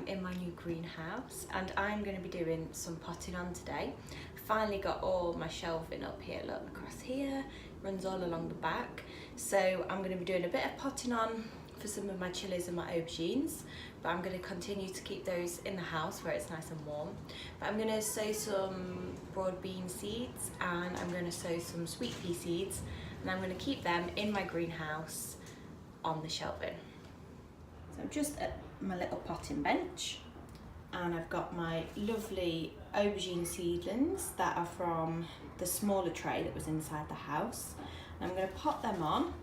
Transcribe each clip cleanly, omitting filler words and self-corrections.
I'm in my new greenhouse and I'm going to be doing some potting on today. Finally got all my shelving up here, look, across here, runs all along the back. So I'm going to be doing a bit of potting on for some of my chilies and my aubergines, but I'm going to continue to keep those in the house where it's nice and warm. But I'm going to sow some broad bean seeds and I'm going to sow some sweet pea seeds, and I'm going to keep them in my greenhouse on the shelving. So I'm just at my little potting bench and I've got my lovely aubergine seedlings that are from the smaller tray that was inside the house. And I'm going to pot them on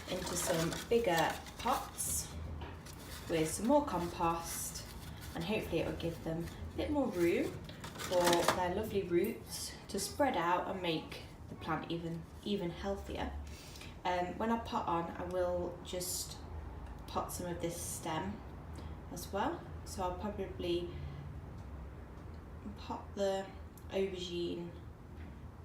into some bigger pots with some more compost, and hopefully it will give them a bit more room for their lovely roots to spread out and make the plant even healthier. When I pot on, I will just pot some of this stem as well. So I'll probably pot the aubergine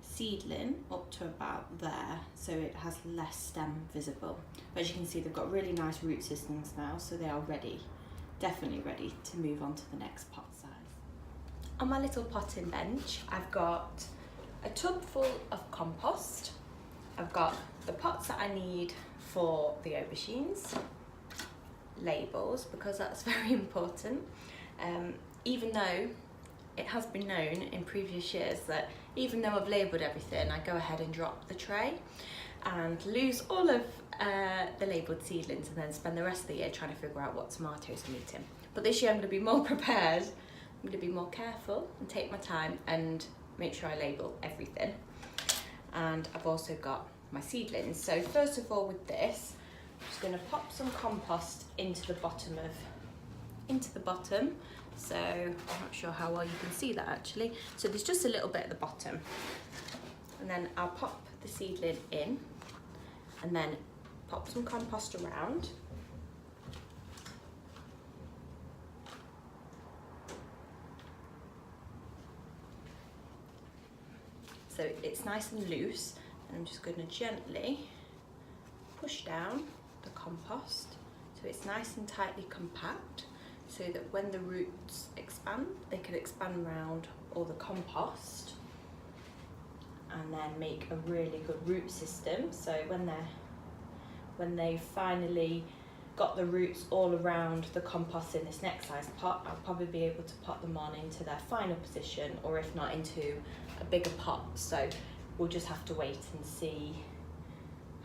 seedling up to about there so it has less stem visible. But as you can see, they've got really nice root systems now, so they are ready, definitely ready to move on to the next pot size. On my little potting bench, I've got a tub full of compost. I've got the pots that I need for the aubergines, labels, because that's very important. Even though it has been known in previous years that even though I've labelled everything, I go ahead and drop the tray and lose all of the labelled seedlings and then spend the rest of the year trying to figure out what tomatoes I'm eating. But this year I'm going to be more prepared, I'm going to be more careful and take my time and make sure I label everything. And I've also got my seedlings. So first of all, with this, I'm just going to pop some compost into the bottom. So I'm not sure how well you can see that actually. So there's just a little bit at the bottom, and then I'll pop the seedling in and then pop some compost around. So it's nice and loose, and I'm just going to gently push down the compost so it's nice and tightly compact, so that when the roots expand, they can expand around all the compost and then make a really good root system. So when they finally got the roots all around the compost in this next size pot, I'll probably be able to pot them on into their final position, or if not, into a bigger pot. So we'll just have to wait and see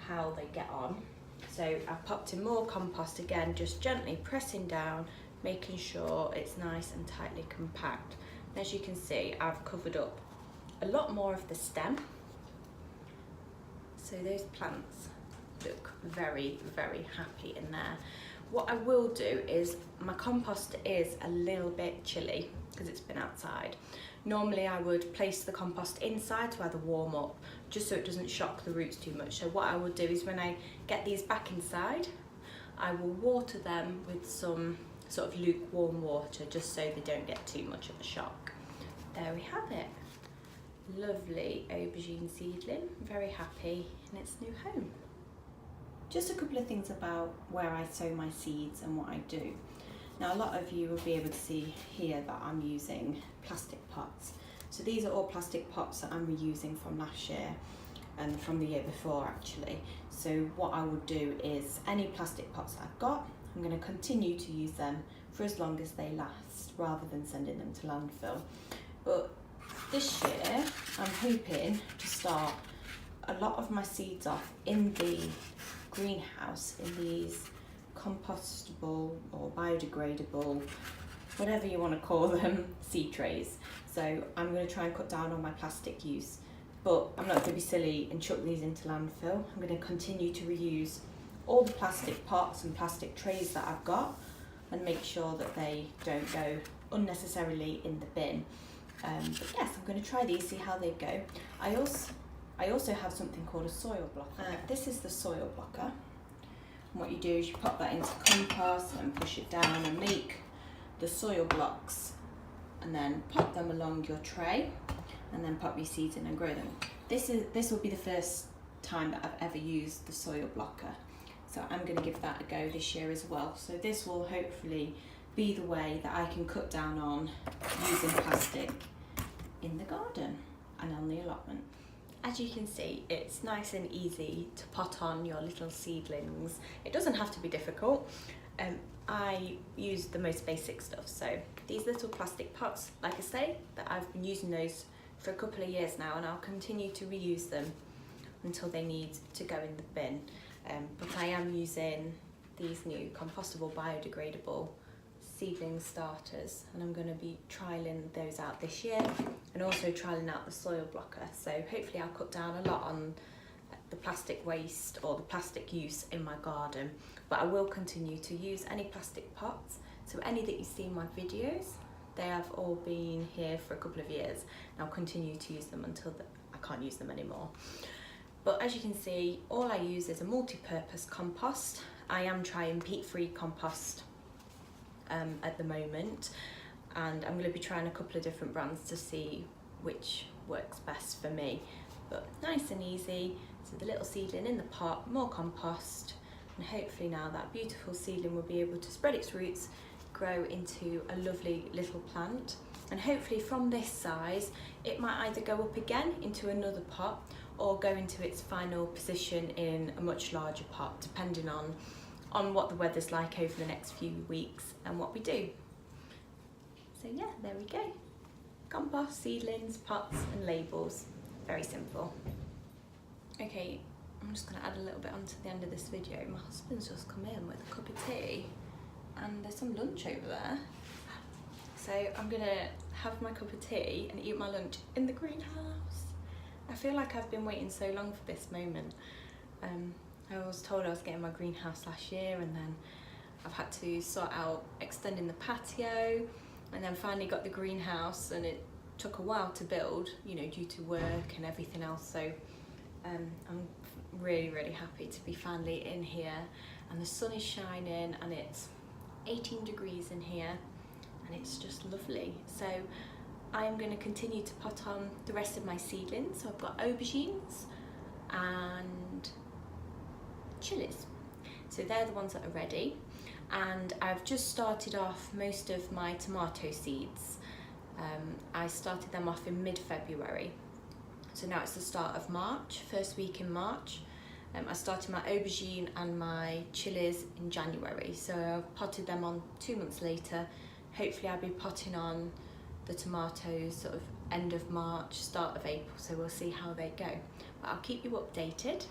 how they get on. So I've popped in more compost again, just gently pressing down, making sure it's nice and tightly compact. And as you can see, I've covered up a lot more of the stem. So those plants look very, very happy in there. What I will do is, my compost is a little bit chilly because it's been outside. Normally I would place the compost inside to either warm up, just so it doesn't shock the roots too much. So what I will do is, when I get these back inside, I will water them with some sort of lukewarm water, just so they don't get too much of a shock. There we have it. Lovely aubergine seedling, very happy in its new home. Just a couple of things about where I sow my seeds and what I do. Now, a lot of you will be able to see here that I'm using plastic pots. So these are all plastic pots that I'm reusing from last year and from the year before actually. So what I would do is, any plastic pots that I've got, I'm going to continue to use them for as long as they last, rather than sending them to landfill. But this year I'm hoping to start a lot of my seeds off in the greenhouse in these compostable or biodegradable, whatever you want to call them, seed trays. So I'm going to try and cut down on my plastic use, but I'm not going to be silly and chuck these into landfill. I'm going to continue to reuse all the plastic pots and plastic trays that I've got and make sure that they don't go unnecessarily in the bin. But yes, I'm going to try these, see how they go. I also have something called a soil blocker. This is the soil blocker. And what you do is you pop that into compost and push it down and make the soil blocks, and then pop them along your tray and then pop your seeds in and grow them. This will be the first time that I've ever used the soil blocker. So I'm going to give that a go this year as well. So this will hopefully be the way that I can cut down on using plastic in the garden and on the allotment. As you can see, it's nice and easy to pot on your little seedlings. It doesn't have to be difficult. I use the most basic stuff. So these little plastic pots, like I say, that I've been using those for a couple of years now, and I'll continue to reuse them until they need to go in the bin. But I am using these new compostable biodegradable seedling starters, and I'm going to be trialling those out this year, and also trialling out the soil blocker. So hopefully I'll cut down a lot on the plastic waste or the plastic use in my garden, but I will continue to use any plastic pots. So any that you see in my videos, they have all been here for a couple of years, and I'll continue to use them until I can't use them anymore. But as you can see, all I use is a multi-purpose compost. I am trying peat-free compost at the moment, and I'm going to be trying a couple of different brands to see which works best for me. But nice and easy. So the little seedling in the pot, more compost, and hopefully now that beautiful seedling will be able to spread its roots, grow into a lovely little plant, and hopefully from this size it might either go up again into another pot or go into its final position in a much larger pot, depending on what the weather's like over the next few weeks and what we do. So yeah, there we go. Compost, seedlings, pots and labels. Very simple. Okay, I'm just going to add a little bit onto the end of this video. My husband's just come in with a cup of tea and there's some lunch over there. So I'm going to have my cup of tea and eat my lunch in the greenhouse. I feel like I've been waiting so long for this moment. I was told I was getting my greenhouse last year, and then I've had to sort out extending the patio, and then finally got the greenhouse, and it took a while to build, you know, due to work and everything else. So I'm really, really happy to be finally in here, and the sun is shining and it's 18 degrees in here and it's just lovely. So I am going to continue to pot on the rest of my seedlings. So I've got aubergines and chilies. So they're the ones that are ready, and I've just started off most of my tomato seeds. I started them off in mid-February, so now it's the start of March, first week in March. I started my aubergine and my chilies in January, so I've potted them on 2 months later. Hopefully I'll be potting on the tomatoes sort of end of March, start of April, so we'll see how they go. But I'll keep you updated,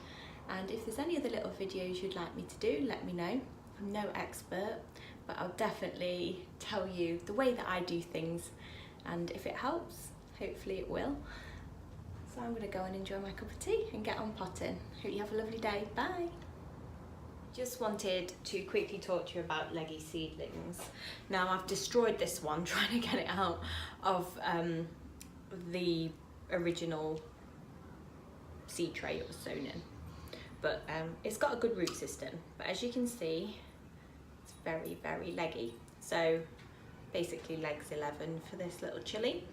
and if there's any other little videos you'd like me to do, let me know. I'm no expert, but I'll definitely tell you the way that I do things, and if it helps, hopefully it will. So I'm going to go and enjoy my cup of tea and get on potting. Hope you have a lovely day. Bye. Just wanted to quickly talk to you about leggy seedlings. Now I've destroyed this one trying to get it out of the original seed tray it was sown in. But it's got a good root system. But as you can see, it's very, very leggy. So basically legs 11 for this little chili.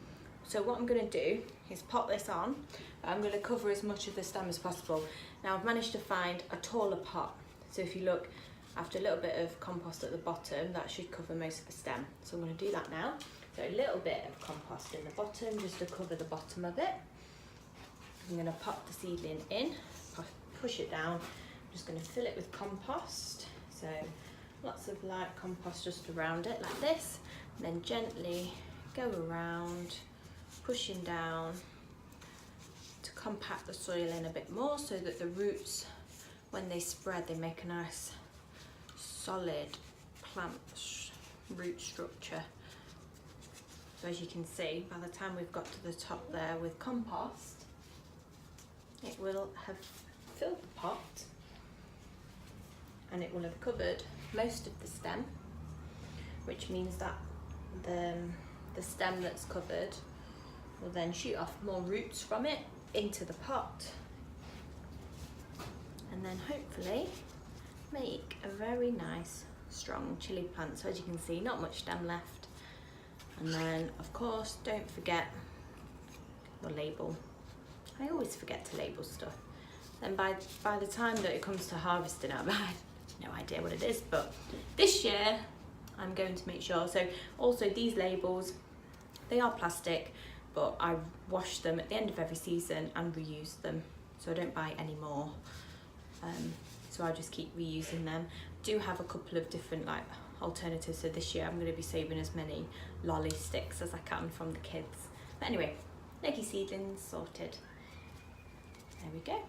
So what I'm going to do is pop this on. I'm going to cover as much of the stem as possible. Now I've managed to find a taller pot. So if you look, after a little bit of compost at the bottom, that should cover most of the stem. So I'm going to do that now. So a little bit of compost in the bottom, just to cover the bottom of it. I'm going to pop the seedling in, push it down. I'm just going to fill it with compost. So lots of light compost just around it like this. And then gently go around, pushing down to compact the soil in a bit more so that the roots, when they spread, they make a nice solid plant root structure. So as you can see, by the time we've got to the top there with compost, it will have filled the pot and it will have covered most of the stem, which means that the stem that's covered will then shoot off more roots from it into the pot, and then hopefully make a very nice strong chili plant. So as you can see, not much stem left. And then of course don't forget the label. I always forget to label stuff. Then by the time that it comes to harvesting, I have no idea what it is, but this year I'm going to make sure. So also these labels, they are plastic, but I wash them at the end of every season and reuse them, so I don't buy any more. So I just keep reusing them. Do have a couple of different like alternatives, so this year I'm going to be saving as many lolly sticks as I can from the kids. But anyway, leggy seedlings sorted. There we go.